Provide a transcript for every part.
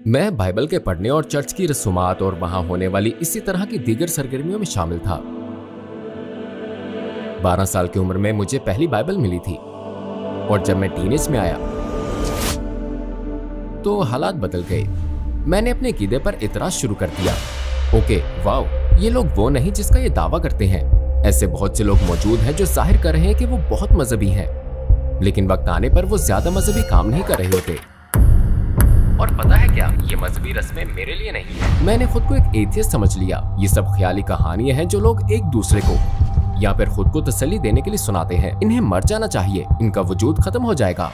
मैं बाइबल के पढ़ने और चर्च की रसूमात और वहां होने वाली इसी तरह की दीगर सरगर्मियों में शामिल था। 12 साल की उम्र में मुझे पहली बाइबल मिली थी और जब मैं टीनेज में आया तो हालात बदल गए। मैंने अपने कीदे पर इतराज शुरू कर दिया। ओके, वाओ, ये लोग वो नहीं जिसका ये दावा करते हैं। ऐसे बहुत से लोग मौजूद हैं जो जाहिर कर रहे हैं कि वो बहुत मजहबी हैं, लेकिन वक्त आने पर वो ज्यादा मजहबी काम नहीं कर रहे होते। और पता है क्या, ये मजहबी रस्में मेरे लिए नहीं है। मैंने खुद को एक एथियस्ट समझ लिया। ये सब ख्याली कहानियां हैं जो लोग एक दूसरे को या फिर खुद को तसल्ली देने के लिए सुनाते हैं। इन्हें मर जाना चाहिए, इनका वजूद खत्म हो जाएगा।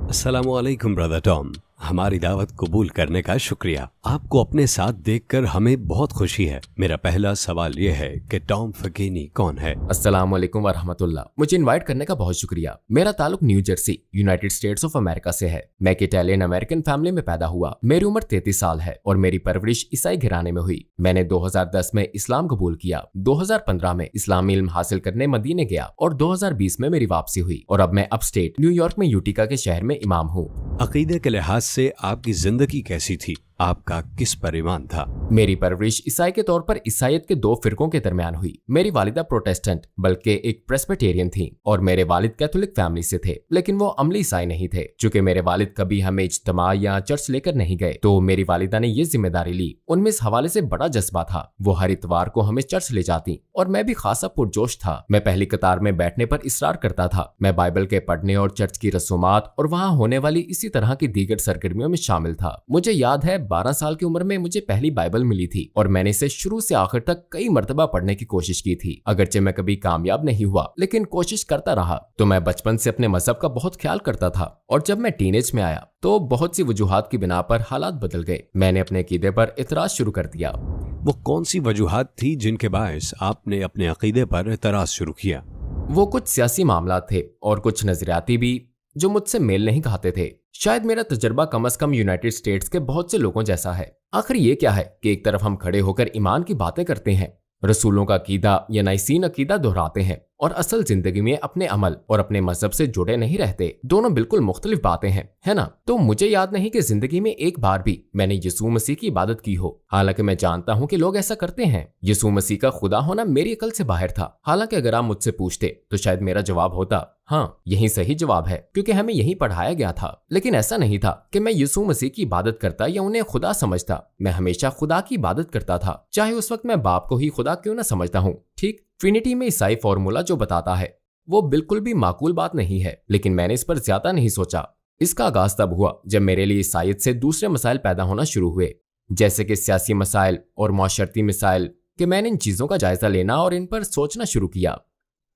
अस्सलामुअलैकुम ब्रदर टॉम, हमारी दावत कबूल करने का शुक्रिया। आपको अपने साथ देखकर हमें बहुत खुशी है। मेरा पहला सवाल यह है कि टॉम फकीनी कौन है? अस्सलामुअलैकुम व रहमतुल्लाह। मुझे इनवाइट करने का बहुत शुक्रिया। मेरा ताल्लुक new Jersey, United states of America से है। मैं एक इटालियन अमेरिकन फैमिली में पैदा हुआ। मेरी उम्र 33 साल है और मेरी परवरिश ईसाई घराने में हुई। मैंने 2010 में इस्लाम कबूल किया, 2015 में इस्लामी इल्म हासिल करने मदीने गया और 2020 में मेरी वापसी हुई और अब मैं अपस्टेट न्यूयॉर्क में यूटिका के शहर में इमाम हूँ। अकीदे के लिहाज से आपकी जिंदगी कैसी थी? आपका किस पर ईमान था? मेरी परवरिश ईसाई के तौर पर ईसाइयत के 2 फिरकों के दरमियान हुई। मेरी वालिदा प्रोटेस्टेंट बल्कि एक प्रेस्बिटेरियन थी और मेरे वालिद कैथोलिक फैमिली से थे, लेकिन वो अमली ईसाई नहीं थे। चूंकि मेरे वालिद कभी हमें इज्तिमा या चर्च लेकर नहीं गए, तो मेरी वालिदा ने ये जिम्मेदारी ली। उनमें इस हवाले से बड़ा जज्बा था। वो हर इतवार को हमें चर्च ले जाती और मैं भी खासा पुरजोश था। मैं पहली कतार में बैठने पर इसरार करता था। मैं बाइबल के पढ़ने और चर्च की रसूमात और वहाँ होने वाली इसी तरह की दीगर सरगर्मियों में शामिल था। मुझे याद है 12 साल की उम्र में मुझे पहली बाइबल मिली थी और मैंने इसे शुरू से आखिर तक कई मर्तबा पढ़ने की कोशिश की थी। अगरचे मैं कभी कामयाब नहीं हुआ, लेकिन कोशिश करता रहा। तो मैं बचपन से अपने मजहब का बहुत ख्याल करता था और जब मैं टीनेज में आया तो बहुत सी वजूहात की बिना पर हालात बदल गए। मैंने अपने अकीदे पर इतराज शुरू कर दिया। वो कौन सी वजूहात थी जिनके बायस आपने अपने अकीदे पर इतराज शुरू किया? वो कुछ सियासी मामलात थे और कुछ नजरियाती भी जो मुझसे मेल नहीं खाते थे। शायद मेरा तजर्बा कम से कम यूनाइटेड स्टेट्स के बहुत से लोगों जैसा है। आखिर ये क्या है कि एक तरफ हम खड़े होकर ईमान की बातें करते हैं, रसूलों का अकीदा या नाइसीन अकीदा दोहराते हैं और असल जिंदगी में अपने अमल और अपने मजहब से जुड़े नहीं रहते। दोनों बिल्कुल मुख्तलिफ बातें हैं, है ना? तो मुझे याद नहीं कि जिंदगी में एक बार भी मैंने यीशु मसीह की इबादत की हो। हालांकि मैं जानता हूं कि लोग ऐसा करते हैं। यीशु मसीह का खुदा होना मेरी अकल से बाहर था। हालांकि अगर आप मुझसे पूछते तो शायद मेरा जवाब होता हाँ, यही सही जवाब है, क्योंकि हमें यही पढ़ाया गया था। लेकिन ऐसा नहीं था कि मैं यीशु मसीह की इबादत करता या उन्हें खुदा समझता। मैं हमेशा खुदा की इबादत करता था, चाहे उस वक्त मैं बाप को ही खुदा क्यों ना समझता हूँ। ठीक, ट्रिनिटी में ईसाई फॉर्मूला जो बताता है वो बिल्कुल भी माकूल बात नहीं है, लेकिन मैंने इस पर ज्यादा नहीं सोचा। इसका आगाज तब हुआ जब मेरे लिए ईसाइयत से दूसरे मसाइल पैदा होना शुरू हुए, जैसे कि सियासी मसाइल और माशरती मसाइल, कि मैंने इन चीजों का जायजा लेना और इन पर सोचना शुरू किया।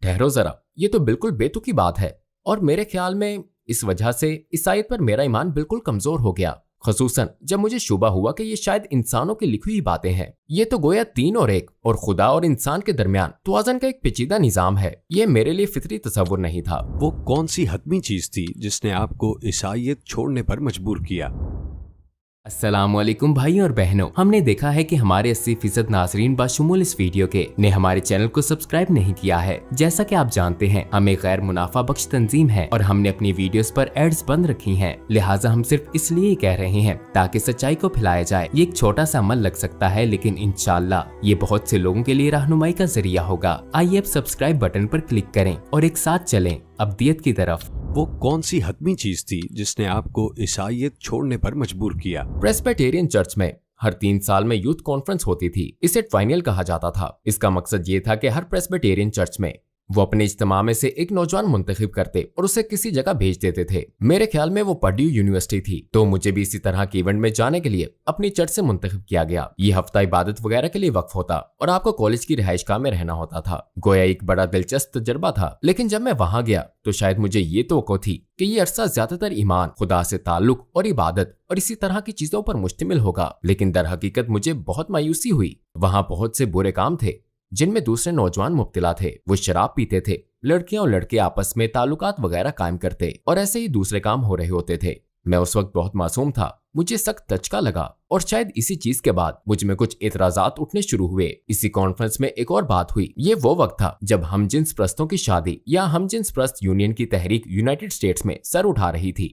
ठहरो जरा, ये तो बिल्कुल बेतुकी बात है और मेरे ख्याल में इस वजह से ईसाइयत पर मेरा ईमान बिल्कुल कमजोर हो गया, खसूसन जब मुझे शुबा हुआ कि ये शायद इंसानों की लिखी हुई बातें हैं। ये तो गोया 3 और 1 और खुदा और इंसान के दरमियान तवाज़ुन का एक पेचीदा निजाम है। ये मेरे लिए फितरी तसव्वुर नहीं था। वो कौन सी हतमी चीज थी जिसने आपको ईसाइयत छोड़ने पर मजबूर किया? अस्सलामुअलैकुम भाई और बहनों, हमने देखा है कि हमारे 80% नाजरीन बाशुमूल इस वीडियो के ने हमारे चैनल को सब्सक्राइब नहीं किया है। जैसा कि आप जानते हैं, हम एक गैर मुनाफा बख्श तंजीम है और हमने अपनी वीडियोस पर एड्स बंद रखी हैं। लिहाजा हम सिर्फ इसलिए कह रहे हैं ताकि सच्चाई को फैलाया जाए। ये एक छोटा सा अमल लग सकता है, लेकिन इंशाअल्लाह ये बहुत से लोगों के लिए रहनुमाई का जरिया होगा। आइए अब सब्सक्राइब बटन पर क्लिक करें और एक साथ चलें अब्दियत की तरफ। वो कौन सी हतमी चीज थी जिसने आपको ईसाइयत छोड़ने पर मजबूर किया? प्रेस्बिटेरियन चर्च में हर 3 साल में यूथ कॉन्फ्रेंस होती थी। इसे ट्राइनियल कहा जाता था। इसका मकसद ये था कि हर प्रेस्बिटेरियन चर्च में वो अपने इज्तिमा में से एक नौजवान मुंतखब करते और उसे किसी जगह भेज देते थे। मेरे ख्याल में वो पर्ड्यू यूनिवर्सिटी थी, तो मुझे भी इसी तरह के इवेंट में जाने के लिए अपनी चर्च से मुंतखब किया गया। ये हफ्ता इबादत वगैरह के लिए वक्फ होता और आपको कॉलेज की रिहाइशगाह में रहना होता था। गोया एक बड़ा दिलचस्प तजर्बा था, लेकिन जब मैं वहां गया तो शायद मुझे ये तवक्को थी कि ये अरसा ज्यादातर ईमान, खुदा से ताल्लुक और इबादत और इसी तरह की चीजों पर मुश्तमिल होगा। लेकिन दर हकीकत मुझे बहुत मायूसी हुई। वहां बहुत से बुरे काम थे जिनमें दूसरे नौजवान मुब्तिला थे। वो शराब पीते थे, लड़कियां और लड़के आपस में ताल्लुकात वगैरह कायम करते और ऐसे ही दूसरे काम हो रहे होते थे। मैं उस वक्त बहुत मासूम था। मुझे सख्त दचका लगा और शायद इसी चीज के बाद मुझ में कुछ एतराजात उठने शुरू हुए। इसी कॉन्फ्रेंस में एक और बात हुई। ये वो वक्त था जब हमजिन्स प्रस्तों की शादी या हमजिन्स प्रस्त यूनियन की तहरीक यूनाइटेड स्टेट्स में सर उठा रही थी।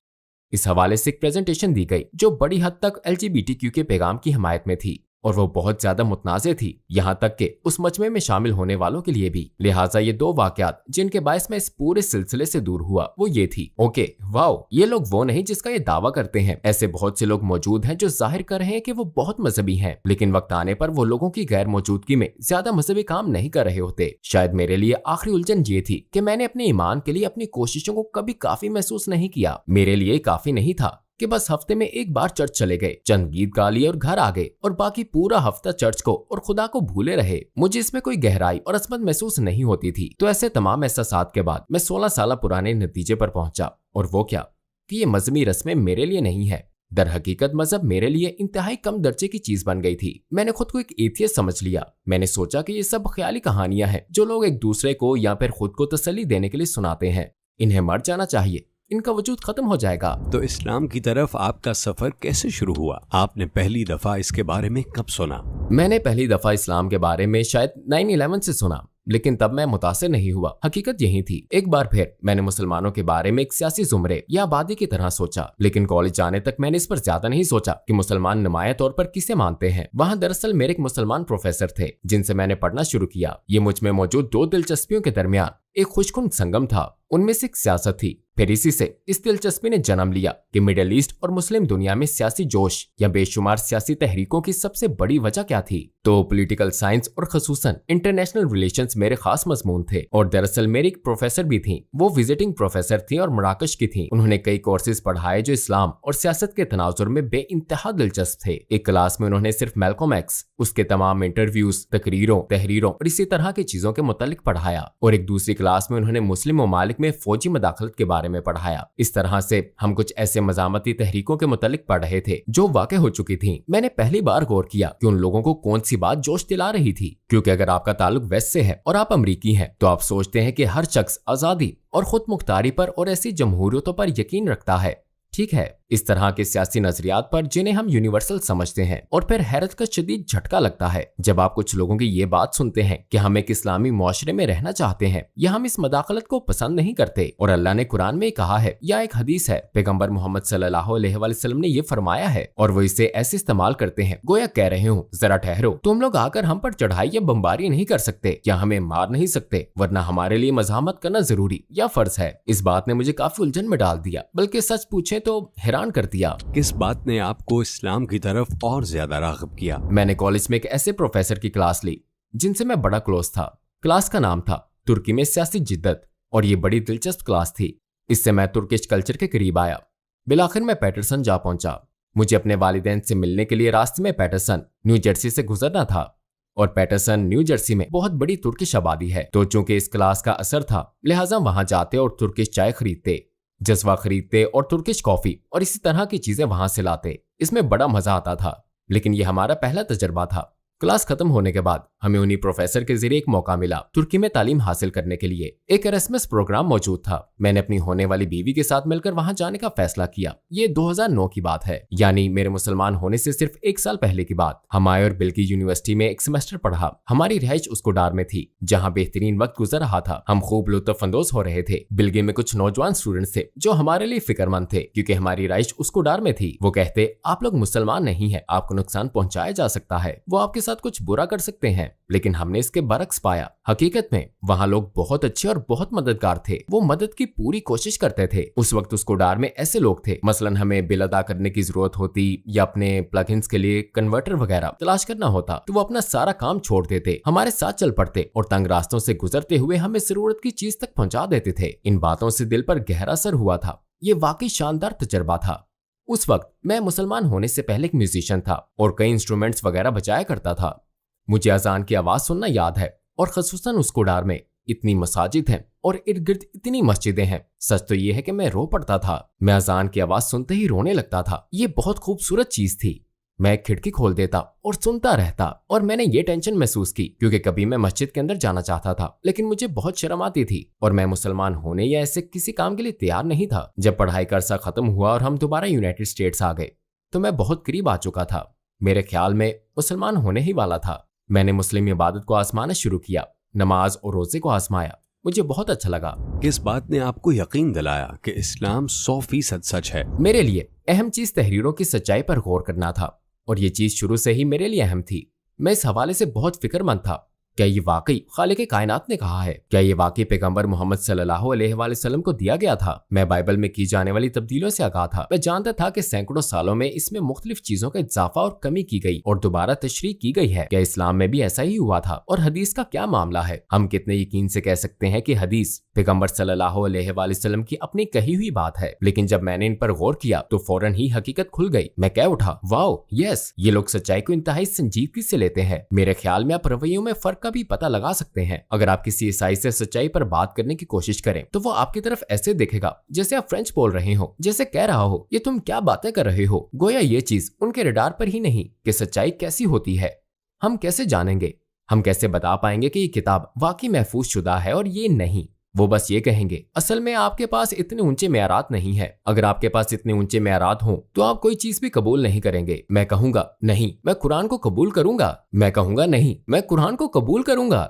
इस हवाले से एक प्रेजेंटेशन दी गई जो बड़ी हद तक LGBTQ के पैगाम की हिमायत में थी और वो बहुत ज्यादा मुतनाज़े थी, यहाँ तक कि उस मजमे में शामिल होने वालों के लिए भी। लिहाजा ये दो वाकयात जिनके बायस मैं इस पूरे सिलसिले से दूर हुआ वो ये थी, ओके वाओ, ये लोग वो नहीं जिसका ये दावा करते हैं। ऐसे बहुत से लोग मौजूद हैं जो जाहिर कर रहे हैं कि वो बहुत मजहबी हैं, लेकिन वक्त आने पर वो लोगों की गैर मौजूदगी में ज्यादा मजहबी काम नहीं कर रहे होते। शायद मेरे लिए आखिरी उलझन ये थी कि मैंने अपने ईमान के लिए अपनी कोशिशों को कभी काफी महसूस नहीं किया। मेरे लिए काफी नहीं था कि बस हफ्ते में एक बार चर्च चले गए, चंद गीत गा लिए और घर आ गए और बाकी पूरा हफ्ता चर्च को और खुदा को भूले रहे। मुझे इसमें कोई गहराई और असमत महसूस नहीं होती थी। तो ऐसे तमाम एहसासात के बाद मैं 16 साल पुराने नतीजे पर पहुंचा, और वो क्या कि ये मजहबी रस्में मेरे लिए नहीं है। दर हकीकत मजहब मेरे लिए इंतहाई कम दर्जे की चीज बन गई थी। मैंने खुद को एक एथियस्ट समझ लिया। मैंने सोचा कि ये सब ख्याली कहानियां हैं जो लोग एक दूसरे को या फिर खुद को तसल्ली देने के लिए सुनाते हैं। इन्हें मर जाना चाहिए, इनका वजूद खत्म हो जाएगा। तो इस्लाम की तरफ आपका सफर कैसे शुरू हुआ? आपने पहली दफा इसके बारे में कब सुना? मैंने पहली दफा इस्लाम के बारे में शायद 9/11 से सुना, लेकिन तब मैं मुतासिर नहीं हुआ। हकीकत यही थी। एक बार फिर मैंने मुसलमानों के बारे में एक सियासी जुमरे या आबादी की तरह सोचा, लेकिन कॉलेज जाने तक मैंने इस पर ज्यादा नहीं सोचा कि मुसलमान नुमाया तौर पर किसे मानते हैं। वहाँ दरअसल मेरे एक मुसलमान प्रोफेसर थे जिनसे मैंने पढ़ना शुरू किया। ये मुझ में मौजूद दो दिलचस्पियों के दरमियान एक खुशकुन संगम था। उनमें से एक सियासत थी। फिर इसी से इस दिलचस्पी ने जन्म लिया कि मिडिल ईस्ट और मुस्लिम दुनिया में सियासी जोश या बेशुमार सियासी तहरीकों की सबसे बड़ी वजह क्या थी। तो पॉलिटिकल साइंस और खसूसन इंटरनेशनल रिलेशंस मेरे खास मजमून थे। और दरअसल मेरी एक प्रोफेसर भी थी। वो विजिटिंग प्रोफेसर थी और मराकश की थी। उन्होंने कई कोर्सेज पढ़ाए जो इस्लाम और सियासत के तनाजुर में बेइंतहा दिलचस्प थे। एक क्लास में उन्होंने सिर्फ मैल्कम एक्स, उसके तमाम इंटरव्यूज, तकरीरों, तहरीरों और इसी तरह की चीजों के मुतालिक पढ़ाया, और एक दूसरी क्लास में उन्होंने मुस्लिम ममालिक में फौजी मदाखलत के बारे में पढ़ाया। इस तरह से हम कुछ ऐसे मजामती तहरीकों के मुतालिक पढ़ रहे थे जो वाक़ई हो चुकी थी। मैंने पहली बार गौर किया कि उन लोगों को कौन सी बात जोश दिला रही थी, क्योंकि अगर आपका ताल्लुक वेस्ट से है और आप अमरीकी हैं तो आप सोचते हैं कि हर शख्स आजादी और खुद मुख्तारी पर और ऐसी जमहूरियतों पर यकीन रखता है। ठीक है, इस तरह के सियासी नजरियात पर जिन्हें हम यूनिवर्सल समझते हैं। और फिर हैरत का शदीद झटका लगता है जब आप कुछ लोगों की ये बात सुनते हैं कि हम एक इस्लामी मुआशरे में रहना चाहते हैं या हम इस मदाखलत को पसंद नहीं करते। और अल्लाह ने कुरान में कहा है या एक हदीस है, पैगंबर मोहम्मद सल्लल्लाहु अलैहि वसल्लम ने ये फरमाया है, और वो इसे ऐसे इस्तेमाल करते हैं गोया कह रहे हो जरा ठहरो, तुम लोग आकर हम पर चढ़ाई या बमबारी नहीं कर सकते या हमें मार नहीं सकते, वरना हमारे लिए मज़ाहमत करना जरूरी या फर्ज है। इस बात ने मुझे काफी उलझन में डाल दिया, बल्कि सच पूछे तो हैरान कर दिया। किस बात ने आपको इस्लाम की तरफ और ज्यादा राग़िब किया? मैंने कॉलेज में एक ऐसे प्रोफेसर की क्लास ली जिनसे मैं बड़ा क्लोज था। क्लास का नाम था तुर्की में सियासी जिद्दत, और ये बड़ी दिलचस्प क्लास थी। इससे मैं तुर्किश कल्चर के करीब आया। बिलाखिर मैं पैटरसन जा पहुंचा। मुझे अपने वालिदैन से मिलने के लिए रास्ते में पैटरसन न्यू जर्सी से गुजरना था, और पैटरसन न्यू जर्सी में बहुत बड़ी तुर्किश आबादी है। तो चूंकि इस क्लास का असर था, लिहाजा वहां जाते और तुर्किश चाय खरीदते, जज्वा खरीदते और तुर्किश कॉफी और इसी तरह की चीजें वहां से लाते। इसमें बड़ा मजा आता था, लेकिन यह हमारा पहला तजर्बा था। क्लास खत्म होने के बाद हमें उन्हीं प्रोफेसर के जरिए एक मौका मिला तुर्की में तालीम हासिल करने के लिए। एक एरास्मस प्रोग्राम मौजूद था। मैंने अपनी होने वाली बीवी के साथ मिलकर वहां जाने का फैसला किया। ये 2009 की बात है, यानी मेरे मुसलमान होने से सिर्फ एक साल पहले की बात। हम आए और बिल्की यूनिवर्सिटी में एक सेमेस्टर पढ़ा। हमारी रिहाइश उस्कोडार में थी, जहाँ बेहतरीन वक्त गुजर रहा था। हम खूब लुत्फअंदोज हो रहे थे। बिल्गी में कुछ नौजवान स्टूडेंट्स थे जो हमारे लिए फिक्रमंद थे, क्योंकि हमारी रिहाइश उस्कोडार में थी। वो कहते, आप लोग मुसलमान नहीं है, आपको नुकसान पहुंचाया जा सकता है, वो आपके साथ कुछ बुरा कर सकते हैं। लेकिन हमने इसके बरक्स पाया। हकीकत में वहाँ लोग बहुत अच्छे और बहुत मददगार थे। वो मदद की पूरी कोशिश करते थे। उस वक्त उस्कोडार में ऐसे लोग थे, मसलन हमें बिल अदा करने की जरूरत होती या अपने प्लगइन्स के लिए कन्वर्टर वगैरह तलाश करना होता, तो वो अपना सारा काम छोड़ देते, हमारे साथ चल पड़ते और तंग रास्तों से गुजरते हुए हमें जरूरत की चीज तक पहुंचा देते थे। इन बातों से दिल पर गहरा असर हुआ था। ये वाकई शानदार तजर्बा था। उस वक्त मैं मुसलमान होने से पहले एक म्यूजिशियन था और कई इंस्ट्रूमेंट्स वगैरह बजाया करता था। मुझे अजान की आवाज सुनना याद है, और खसूसन उस्कोडार में इतनी मसाजिद हैं और इर्द गिर्द इतनी मस्जिदें हैं। सच तो ये है कि मैं रो पड़ता था। मैं अजान की आवाज सुनते ही रोने लगता था। ये बहुत खूबसूरत चीज थी। मैं खिड़की खोल देता और सुनता रहता, और मैंने ये टेंशन महसूस की क्योंकि कभी मैं मस्जिद के अंदर जाना चाहता था, लेकिन मुझे बहुत शर्म आती थी और मैं मुसलमान होने या ऐसे किसी काम के लिए तैयार नहीं था। जब पढ़ाई का अरसा खत्म हुआ और हम दोबारा यूनाइटेड स्टेट्स आ गए, तो मैं बहुत करीब आ चुका था। मेरे ख्याल में मुसलमान होने ही वाला था। मैंने मुस्लिम इबादत को आजमाना शुरू किया, नमाज और रोजे को आजमाया। मुझे बहुत अच्छा लगा। किस बात ने आपको यकीन दिलाया कि इस्लाम 100% सच है? मेरे लिए अहम चीज तहरीरों की सच्चाई पर गौर करना था, और ये चीज शुरू से ही मेरे लिए अहम थी। मैं इस हवाले से बहुत फिक्रमंद था। क्या ये वाकई खालिक कायनात ने कहा है? क्या ये वाकई पैगंबर मोहम्मद सल्लल्लाहु अलैहि वसल्लम को दिया गया था? मैं बाइबल में की जाने वाली तब्दीलियों से आगाह था। मैं जानता था कि सैकड़ों सालों में इसमें मुख्तलिफ चीजों का इजाफा और कमी की गई और दोबारा तशरीह की गई है। क्या इस्लाम में भी ऐसा ही हुआ था? और हदीस का क्या मामला है? हम कितने यकीन से कह सकते हैं कि हदीस पैगंबर सल्लल्लाहु अलैहि वसल्लम की अपनी कही हुई बात है? लेकिन जब मैंने इन पर गौर किया तो फौरन ही हकीकत खुल गई। मैं कह उठा, वाओ, यस, ये लोग सच्चाई को इंतहाई संजीदगी से लेते हैं। मेरे ख्याल में आप रवैयों में फर्क का भी पता लगा सकते हैं। अगर आप किसी ईसाई से सच्चाई पर बात करने की कोशिश करें तो वो आपकी तरफ ऐसे देखेगा जैसे आप फ्रेंच बोल रहे हो, जैसे कह रहा हो, ये तुम क्या बातें कर रहे हो। गोया ये चीज उनके रडार पर ही नहीं कि सच्चाई कैसी होती है। हम कैसे जानेंगे? हम कैसे बता पाएंगे कि ये किताब वाकई महफूज शुदा है और ये नहीं? वो बस ये कहेंगे, असल में आपके पास इतने ऊंचे मेयारात नहीं है। अगर आपके पास इतने ऊंचे मेयारात हों तो आप कोई चीज भी कबूल नहीं करेंगे। मैं कहूंगा, नहीं, मैं कुरान को कबूल करूंगा। मैं कहूंगा, नहीं, मैं कुरान को कबूल करूंगा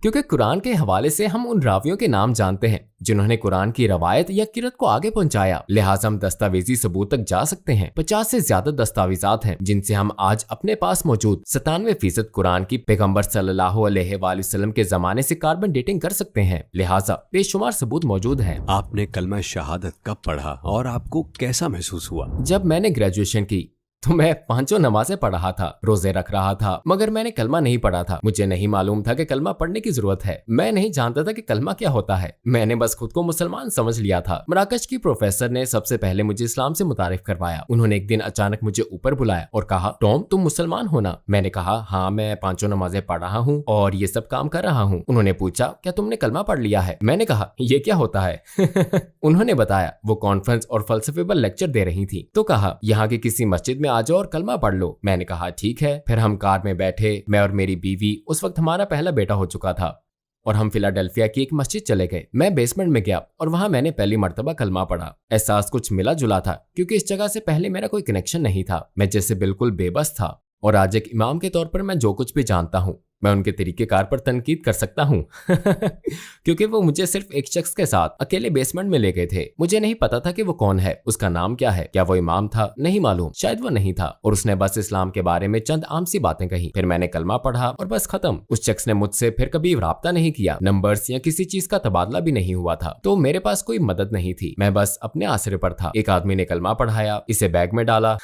क्योंकि कुरान के हवाले से हम उन रावियों के नाम जानते हैं जिन्होंने कुरान की रवायत या किरत को आगे पहुंचाया। लिहाजा हम दस्तावेजी सबूत तक जा सकते हैं। 50 से ज्यादा दस्तावेजात हैं जिनसे हम आज अपने पास मौजूद 97% कुरान की पैगंबर सल्लल्लाहु अलैहि वसल्लम के जमाने से कार्बन डेटिंग कर सकते हैं। लिहाजा बेशुमार सबूत मौजूद हैं। आपने कलमा शहादत कब पढ़ा और आपको कैसा महसूस हुआ? जब मैंने ग्रेजुएशन की तो मैं 5 नमाजें पढ़ रहा था, रोजे रख रहा था, मगर मैंने कलमा नहीं पढ़ा था। मुझे नहीं मालूम था कि कलमा पढ़ने की जरूरत है। मैं नहीं जानता था कि कलमा क्या होता है। मैंने बस खुद को मुसलमान समझ लिया था। मराकश की प्रोफेसर ने सबसे पहले मुझे इस्लाम से मुतारिफ करवाया। उन्होंने एक दिन अचानक मुझे ऊपर बुलाया और कहा, टॉम, तुम मुसलमान हो ना? मैंने कहा, हाँ, मैं 5 नमाजें पढ़ रहा हूँ और ये सब काम कर रहा हूँ। उन्होंने पूछा, क्या तुमने कलमा पढ़ लिया है? मैंने कहा, ये क्या होता है? उन्होंने बताया वो कॉन्फ्रेंस और फलसफेबल लेक्चर दे रही थी, तो कहा, यहाँ की किसी मस्जिद में आ जाओ और कलमा पढ़ लो। मैंने कहा, ठीक है। फिर हम कार में बैठे, मैं और मेरी बीवी, उस वक्त हमारा पहला बेटा हो चुका था, और हम फिलाडेल्फिया की एक मस्जिद चले गए। मैं बेसमेंट में गया और वहां मैंने पहली मर्तबा कलमा पढ़ा। एहसास कुछ मिला जुला था क्योंकि इस जगह से पहले मेरा कोई कनेक्शन नहीं था। मैं जैसे बिल्कुल बेबस था, और आज एक इमाम के तौर पर मैं जो कुछ भी जानता हूँ मैं उनके तरीकेकार पर तनकीद कर सकता हूँ क्योंकि वो मुझे सिर्फ एक शख्स के साथ अकेले बेसमेंट में ले गए थे। मुझे नहीं पता था कि वो कौन है, उसका नाम क्या है, क्या वो इमाम था, नहीं मालूम, शायद वो नहीं था, और उसने बस इस्लाम के बारे में चंद आम सी बातें कही। फिर मैंने कलमा पढ़ा और बस खत्म। उस शख्स ने मुझसे फिर कभी राब्ता नहीं किया, नंबर्स या किसी चीज का तबादला भी नहीं हुआ था, तो मेरे पास कोई मदद नहीं थी। मैं बस अपने आसरे पर था। एक आदमी ने कलमा पढ़ाया, इसे बैग में डाला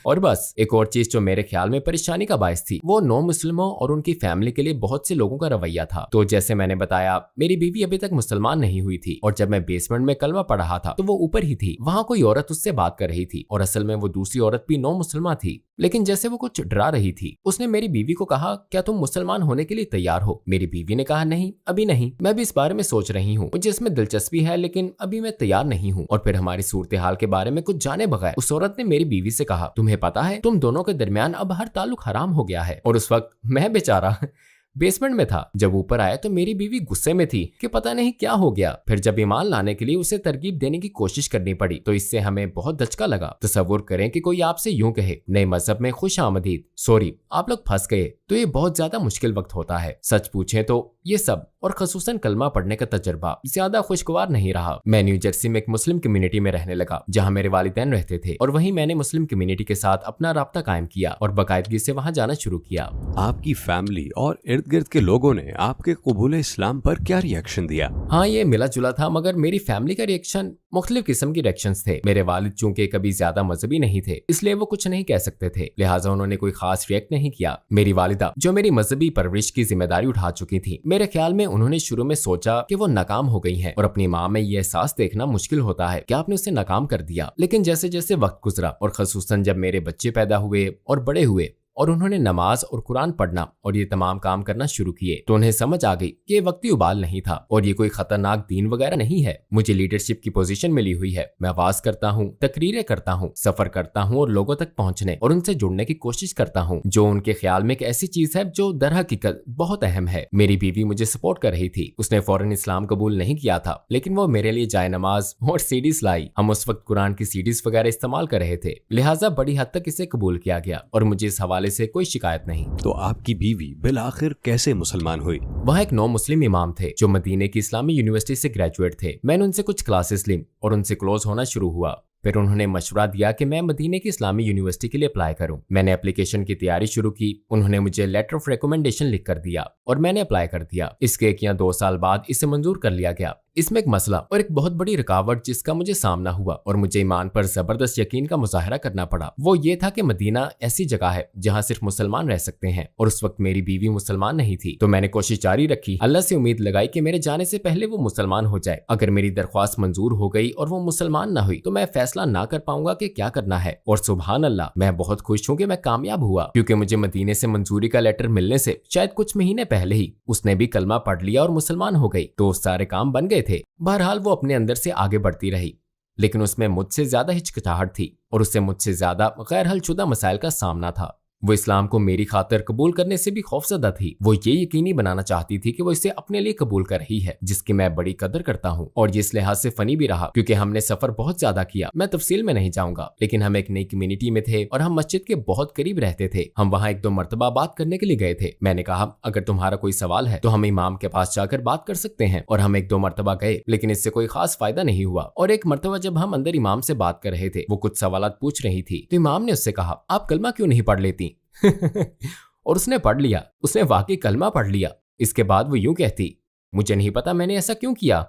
और बस। एक और चीज जो मेरे ख्याल में परेशानी का बायस थी, वो नौ मुस्लिमों और उनकी फैमिली के लिए बहुत से लोगों का रवैया था। तो जैसे मैंने बताया, मेरी बीवी अभी तक मुसलमान नहीं हुई थी, और जब मैं बेसमेंट में कलमा पढ़ रहा था तो वो ऊपर ही थी। वहां कोई औरत उससे बात कर रही थी, और असल में वो दूसरी औरत भी नौ मुसलमान थी, लेकिन जैसे वो कुछ डरा रही थी। उसने मेरी बीवी को कहा, क्या तुम मुसलमान होने के लिए तैयार हो? मेरी बीवी ने कहा, नहीं, अभी नहीं, मैं भी इस बारे में सोच रही हूँ, मुझे इसमें दिलचस्पी है, लेकिन अभी मैं तैयार नहीं हूँ। और फिर हमारी सूरत हाल के बारे में कुछ जाने बगैर उस औरत ने मेरी बीवी से कहा, तुम्हें पता है, तुम दोनों के दरमियान अब हर ताल्लुक हराम हो गया है। और उस वक्त मैं बेचारा बेसमेंट में था। जब ऊपर आया तो मेरी बीवी गुस्से में थी कि पता नहीं क्या हो गया। फिर जब ईमान लाने के लिए उसे तरकीब देने की कोशिश करनी पड़ी तो इससे हमें बहुत धचका लगा। तसव्वुर करें कि कोई आपसे यूं कहे, नए मजहब में खुश आमदीद, सॉरी, आप लोग फंस गए, तो ये बहुत ज्यादा मुश्किल वक्त होता है। सच पूछें तो ये सब और खसूसन कलमा पढ़ने का तजर्बा ज्यादा खुशगवार नहीं रहा। मैं न्यू जर्सी में एक मुस्लिम कम्युनिटी में रहने लगा जहाँ मेरे वालिदैन रहते थे, और वहीं मैंने मुस्लिम कम्युनिटी के साथ अपना राब्ता कायम किया और बाकायदगी से वहाँ जाना शुरू किया। आपकी फैमिली और इर्द गिर्द के लोगों ने आपके कबूल इस्लाम पर क्या रिएक्शन दिया? हाँ, ये मिला जुला था, मगर मेरी फैमिली का रिएक्शन मुख्तलिफ किस्म की रिएक्शंस थे। मेरे वालिद चूंकि कभी ज्यादा मजहबी नहीं थे, इसलिए वो कुछ नहीं कह सकते थे, लिहाजा उन्होंने कोई खास रिएक्ट नहीं किया। मेरी वालिदा जो मेरी मजहबी परवरिश की जिम्मेदारी उठा चुकी थी, मेरे ख्याल में उन्होंने शुरू में सोचा कि वो नाकाम हो गई हैं, और अपनी माँ में ये एहसास देखना मुश्किल होता है कि आपने उसे नाकाम कर दिया। लेकिन जैसे जैसे वक्त गुजरा और खसूसन जब मेरे बच्चे पैदा हुए और बड़े हुए और उन्होंने नमाज और कुरान पढ़ना और ये तमाम काम करना शुरू किए तो उन्हें समझ आ गई कि ये वक्ती उबाल नहीं था और ये कोई खतरनाक दीन वगैरह नहीं है। मुझे लीडरशिप की पोजीशन मिली हुई है, मैं आवाज करता हूँ, तकरीरें करता हूँ, सफर करता हूँ और लोगों तक पहुँचने और उनसे जुड़ने की कोशिश करता हूँ, जो उनके ख्याल में एक ऐसी चीज है जो दर हकीकत बहुत अहम है। मेरी बीवी मुझे सपोर्ट कर रही थी। उसने फौरन इस्लाम कबूल नहीं किया था, लेकिन वो मेरे लिए जाए नमाज और सीडीज लाई। हम उस वक्त कुरान की सीडीज वगैरह इस्तेमाल कर रहे थे, लिहाजा बड़ी हद तक इसे कबूल किया गया और मुझे इस हवाले से कोई शिकायत नहीं। तो आपकी बीवी बिलाखिर कैसे मुसलमान हुई? वह एक नौ मुस्लिम इमाम थे जो मदीने की इस्लामी यूनिवर्सिटी से ग्रेजुएट थे। मैंने उनसे कुछ क्लासेस ली और उनसे क्लोज होना शुरू हुआ। फिर उन्होंने मशवरा दिया कि मैं मदीने की इस्लामी यूनिवर्सिटी के लिए अप्लाई करूं। मैंने एप्लीकेशन की तैयारी शुरू की। उन्होंने मुझे लेटर ऑफ रिकमेंडेशन लिख कर दिया और मैंने अप्लाई कर दिया। इसके 1 या 2 साल बाद इसे मंजूर कर लिया गया। इसमें एक मसला और एक बहुत बड़ी रुकावट जिसका मुझे सामना हुआ और मुझे ईमान पर जबरदस्त यकीन का मुजाहरा करना पड़ा, वो ये था कि मदीना ऐसी जगह है जहाँ सिर्फ मुसलमान रह सकते हैं और उस वक्त मेरी बीवी मुसलमान नहीं थी। तो मैंने कोशिश जारी रखी, अल्लाह से उम्मीद लगाई कि मेरे जाने से पहले वो मुसलमान हो जाए। अगर मेरी दरख्वास्त मंजूर हो गई और वो मुसलमान ना हुई तो मैं फैसला ना कर पाऊंगा कि क्या करना है। और सुभान अल्लाह, मैं बहुत खुश हूँ कि मैं कामयाब हुआ, क्योंकि मुझे मदीने से मंजूरी का लेटर मिलने से शायद कुछ महीने पहले ही उसने भी कलमा पढ़ लिया और मुसलमान हो गई। तो सारे काम बन गए थे। बहरहाल वो अपने अंदर से आगे बढ़ती रही, लेकिन उसमें मुझसे ज्यादा हिचकिचाहट थी और उससे मुझसे ज्यादा गैर हलशुदा मसाइल का सामना था। वो इस्लाम को मेरी खातिर कबूल करने से भी खौफजदा थी। वो ये यकीनी बनाना चाहती थी कि वो इसे अपने लिए कबूल कर रही है, जिसकी मैं बड़ी कदर करता हूँ। और ये इस लिहाज से फनी भी रहा क्योंकि हमने सफर बहुत ज्यादा किया। मैं तफसील में नहीं जाऊंगा, लेकिन हम एक नई कम्युनिटी में थे और हम मस्जिद के बहुत करीब रहते थे। हम वहाँ 1-2 मरतबा बात करने के लिए गए थे। मैंने कहा, अगर तुम्हारा कोई सवाल है तो हम इमाम के पास जाकर बात कर सकते हैं। और हम 1-2 मरतबा गए, लेकिन इससे कोई खास फायदा नहीं हुआ। और एक मरतबा जब हम अंदर इमाम से बात कर रहे थे, वो कुछ सवालात पूछ रही थी, तो इमाम ने उससे कहा, आप कलमा क्यों नहीं पढ़ लेती? और उसने पढ़ लिया। उसने वाकई कलमा पढ़ लिया। इसके बाद वो यूं कहती, मुझे नहीं पता मैंने ऐसा क्यों किया।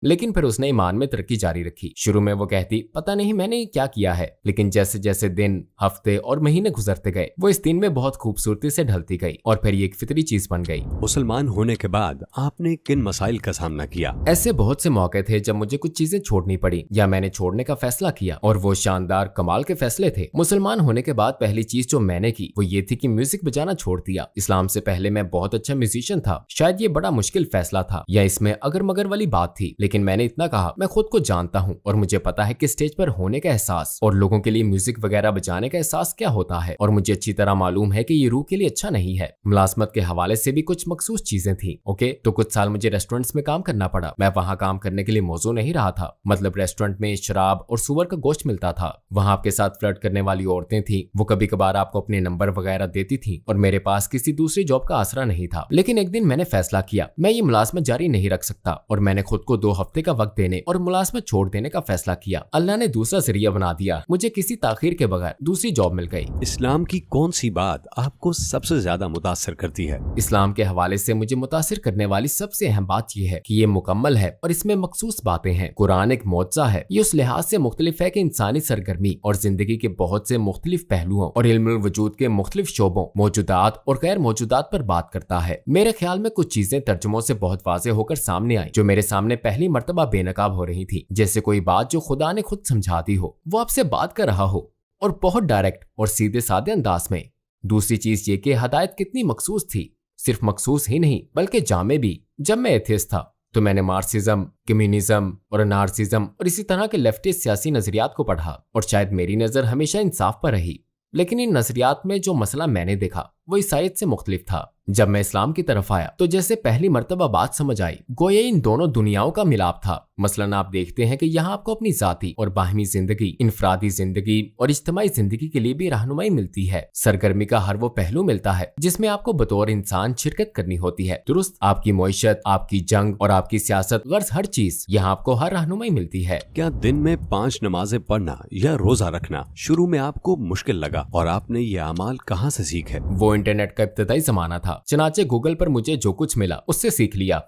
लेकिन फिर उसने ईमान में तरक्की जारी रखी। शुरू में वो कहती, पता नहीं मैंने क्या किया है, लेकिन जैसे जैसे दिन, हफ्ते और महीने गुजरते गए वो इस दिन में बहुत खूबसूरती से ढलती गई और फिर ये एक फितरी चीज बन गई। मुसलमान होने के बाद आपने किन मसाइल का सामना किया? ऐसे बहुत से मौके थे जब मुझे कुछ चीजें छोड़नी पड़ी या मैंने छोड़ने का फैसला किया, और वो शानदार कमाल के फैसले थे। मुसलमान होने के बाद पहली चीज जो मैंने की वो ये थी कि म्यूजिक बजाना छोड़ दिया। इस्लाम से पहले मैं बहुत अच्छा म्यूजिशियन था। शायद ये बड़ा मुश्किल फैसला था या इसमें अगर मगर वाली बात थी, लेकिन मैंने इतना कहा, मैं खुद को जानता हूँ और मुझे पता है कि स्टेज पर होने का एहसास और लोगों के लिए म्यूजिक वगैरह बजाने का एहसास क्या होता है, और मुझे अच्छी तरह मालूम है कि ये रूह के लिए अच्छा नहीं है। मुलाजमत के हवाले से भी कुछ मखसूस चीजें थी। ओके, तो कुछ साल मुझे रेस्टोरेंट्स में काम करना पड़ा। मैं वहाँ काम करने के लिए मौजू नहीं रहा था। मतलब रेस्टोरेंट में शराब और सुअर का गोश्त मिलता था। वहाँ आपके साथ फ्लर्ट करने वाली औरतें थी। वो कभी कभार आपको अपने नंबर वगैरह देती थी और मेरे पास किसी दूसरी जॉब का आसरा नहीं था। लेकिन एक दिन मैंने फैसला किया, मैं ये मुलाजमत जारी नहीं रख सकता और मैंने खुद को 2 हफ्ते का वक्त देने और मुलाजमत छोड़ देने का फैसला किया। अल्लाह ने दूसरा जरिया बना दिया। मुझे किसी ताखीर के बगैर दूसरी जॉब मिल गई। इस्लाम की कौन सी बात आपको सबसे ज्यादा मुतासिर करती है? इस्लाम के हवाले से मुझे मुतासिर करने वाली सबसे अहम बात यह है कि ये मुकम्मल है और इसमें मखसूस बातें हैं। कुरान एक मौजज़ा है। ये उस लिहाज से मुख्तलिफ है कि इंसानी सरगर्मी और जिंदगी के बहुत से मुख्तलिफ पहलुओं और इल्मुल वजूद के मुख्तलिफ शोबों, मौजूदात और गैर मौजूदात पर बात करता है। मेरे ख्याल में कुछ चीजें तर्जुमों से बहुत वाज़े होकर सामने आई जो मेरे सामने पहली मर्तबा बेनकाब हो रही थी। जैसे कोई बात जो खुदा ने खुद समझाती हो, वो आपसे बात कर रहा हो और बहुत डायरेक्ट और सीधे साधे अंदाज में। दूसरी चीज ये कि हदायत कितनी मखसूस थी। सिर्फ मखसूस ही नहीं बल्कि जामे भी। जब मैं एथियस्ट था तो मैंने मार्क्सिज्म, कम्युनिज्म और नार्सिज्म और इसी तरह के लेफ्टिस्ट सियासी नजरियात को पढ़ा और शायद मेरी नजर हमेशा इंसाफ पर रही। लेकिन इन नजरियात में जो मसला मैंने देखा वो ईसाईयत से मुख्तलिफ था। जब मैं इस्लाम की तरफ आया तो जैसे पहली मर्तबा बात समझ आई, गोया इन दोनों दुनियाओं का मिलाप था। मसलन आप देखते हैं कि यहाँ आपको अपनी जाती और बाहमी जिंदगी, इनफरादी जिंदगी और इज्तिमाई जिंदगी के लिए भी रहनुमाई मिलती है। सरगर्मी का हर वो पहलू मिलता है जिसमें आपको बतौर इंसान शिरकत करनी होती है। दुरुस्त, आपकी मईशत, आपकी जंग और आपकी सियासत, गर्ज हर चीज यहाँ आपको हर रहनुमाई मिलती है। क्या दिन में 5 नमाजें पढ़ना या रोजा रखना शुरू में आपको मुश्किल लगा और आपने ये अमाल कहाँ से सीखे? वो इंटरनेट का इब्तदाई जमाना था। चनाचे गूगल पर मुझे जो कुछ मिला उससे सीख लिया।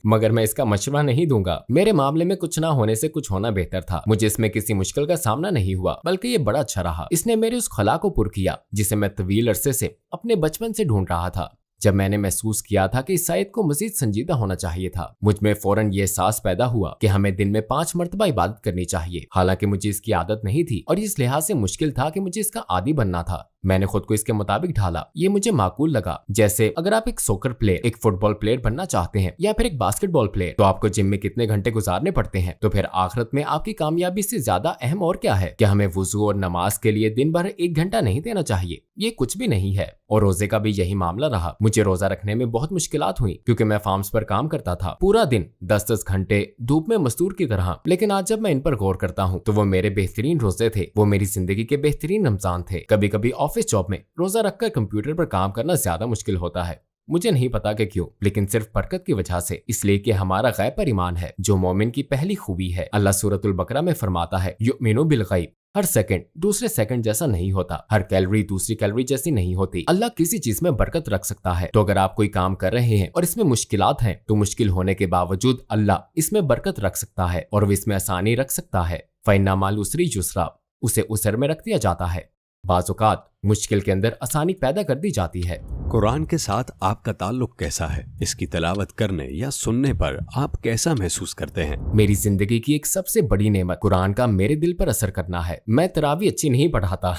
मगर मैं इसका मशवरा नहीं दूंगा। मेरे मामले में कुछ ना होने से कुछ होना बेहतर था। मुझे इसमें किसी मुश्किल का सामना नहीं हुआ, बल्कि ये बड़ा अच्छा रहा। इसने मेरे उस खला को पुर किया जिसे मैं तवील अरसे से अपने बचपन से ढूंढ रहा था। जब मैंने महसूस किया था कि ईसाईयत को मजीद संजीदा होना चाहिए था, मुझ में फौरन ये एहसास पैदा हुआ कि हमें दिन में 5 मरतबा इबादत करनी चाहिए। हालांकि मुझे इसकी आदत नहीं थी और इस लिहाज से मुश्किल था कि मुझे इसका आदी बनना था। मैंने खुद को इसके मुताबिक ढाला। ये मुझे माकूल लगा। जैसे अगर आप एक सॉकर प्लेयर, एक फुटबॉल प्लेयर बनना चाहते हैं या फिर एक बास्केटबॉल प्लेयर, तो आपको जिम में कितने घंटे गुजारने पड़ते हैं, तो फिर आखिरत में आपकी कामयाबी से ज्यादा अहम और क्या है? क्या हमें वुजू और नमाज के लिए दिन भर 1 घंटा नहीं देना चाहिए? ये कुछ भी नहीं है। और रोजे का भी यही मामला रहा। मुझे रोजा रखने में बहुत मुश्किलात हुई क्योंकि मैं फार्म्स पर काम करता था, पूरा दिन 10-10 घंटे धूप में मजदूर की तरह। लेकिन आज जब मैं इन पर गौर करता हूँ तो वो मेरे बेहतरीन रोजे थे, वो मेरी जिंदगी के बेहतरीन रमजान थे। कभी कभी ऑफिस जॉब में रोजा रखकर कंप्यूटर पर काम करना ज्यादा मुश्किल होता है। मुझे नहीं पता कि क्यों, लेकिन सिर्फ बरकत की वजह से, इसलिए कि हमारा गैब पर ईमान है, जो मोमिन की पहली खूबी है। अल्लाह सूरतुल बकरा में फरमाता है, युमिनु बिल गैब। हर सेकंड दूसरे सेकंड जैसा नहीं होता, हर कैलोरी दूसरी कैलोरी जैसी नहीं होती। अल्लाह किसी चीज में बरकत रख सकता है। तो अगर आप कोई काम कर रहे हैं और इसमें मुश्किलात हैं, तो मुश्किल होने के बावजूद अल्लाह इसमें बरकत रख सकता है और वो इसमें आसानी रख सकता है। फइन्ना माल उसरी युसरा, उसे उसर में रख दिया जाता है। बाज़-औक़ात मुश्किल के अंदर आसानी पैदा कर दी जाती है। कुरान के साथ आपका ताल्लुक कैसा है? इसकी तिलावत करने या सुनने पर आप कैसा महसूस करते हैं? मेरी जिंदगी की एक सबसे बड़ी नेमत कुरान का मेरे दिल पर असर करना है। मैं तरावी अच्छी नहीं पढ़ाता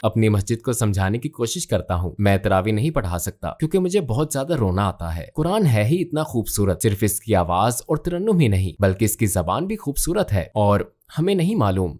अपनी मस्जिद को समझाने की कोशिश करता हूँ। मैं तरावी नहीं पढ़ा सकता क्योंकि मुझे बहुत ज्यादा रोना आता है। कुरान है ही इतना खूबसूरत, सिर्फ इसकी आवाज और तरन्नुम ही नहीं बल्कि इसकी जबान भी खूबसूरत है और हमें नहीं मालूम।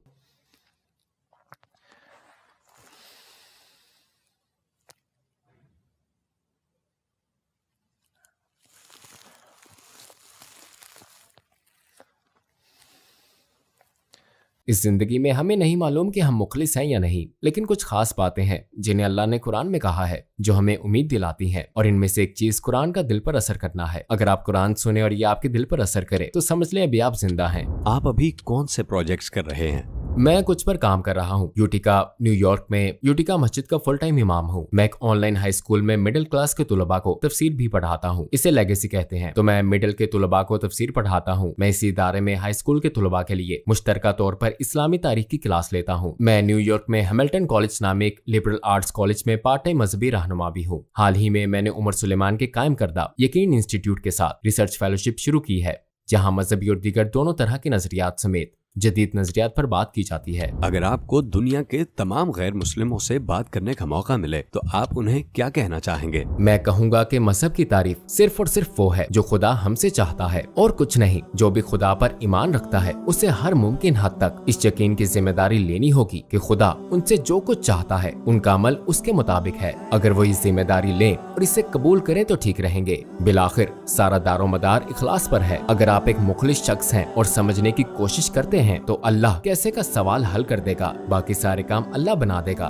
इस जिंदगी में हमें नहीं मालूम कि हम मुखलिस हैं या नहीं, लेकिन कुछ खास बातें हैं जिन्हें अल्लाह ने कुरान में कहा है जो हमें उम्मीद दिलाती हैं। और इनमें से एक चीज कुरान का दिल पर असर करना है। अगर आप कुरान सुने और ये आपके दिल पर असर करे तो समझ लें अभी आप जिंदा हैं। आप अभी कौन से प्रोजेक्ट्स कर रहे हैं? मैं कुछ पर काम कर रहा हूँ। यूटिका न्यूयॉर्क में यूटिका मस्जिद का फुल टाइम इमाम हूँ। मैं एक ऑनलाइन हाई स्कूल में मिडिल क्लास के तुलबा को तफसीर भी पढ़ाता हूँ। इसे लेगेसी कहते हैं। तो मैं मिडिल के तुलबा को तफसीर पढ़ाता हूँ। मैं इसी इदारे में हाई स्कूल के तुलबा के लिए मुश्तरका तौर पर इस्लामी तारीख की क्लास लेता हूँ। मैं न्यूयॉर्क में हैमिल्टन कॉलेज नामे एक लिबरल आर्ट्स कॉलेज में पार्ट टाइम मजहबी रहनुमा भी हूँ। हाल ही में मैंने उमर सुलेमान के कायम करदा यकीन इंस्टीट्यूट के साथ रिसर्च फेलोशिप शुरू की है, जहाँ मजहबी और दीगर दोनों तरह के नजरियात समेत जदीद नजरियात पर बात की जाती है। अगर आपको दुनिया के तमाम गैर मुस्लिमों से बात करने का मौका मिले तो आप उन्हें क्या कहना चाहेंगे? मैं कहूँगा कि मजहब की तारीफ सिर्फ और सिर्फ वो है जो खुदा हमसे चाहता है और कुछ नहीं। जो भी खुदा पर ईमान रखता है उसे हर मुमकिन हद तक इस यकीन की जिम्मेदारी लेनी होगी कि खुदा उनसे जो कुछ चाहता है उनका अमल उसके मुताबिक है। अगर वो इस जिम्मेदारी लें और इसे कबूल करें तो ठीक रहेंगे। बिलाखिर सारा दारोमदार इखलास पर है। अगर आप एक मुखलिस शख्स हैं और समझने की कोशिश करते हैं तो अल्लाह कैसे का सवाल हल कर देगा, बाकी सारे काम अल्लाह बना देगा।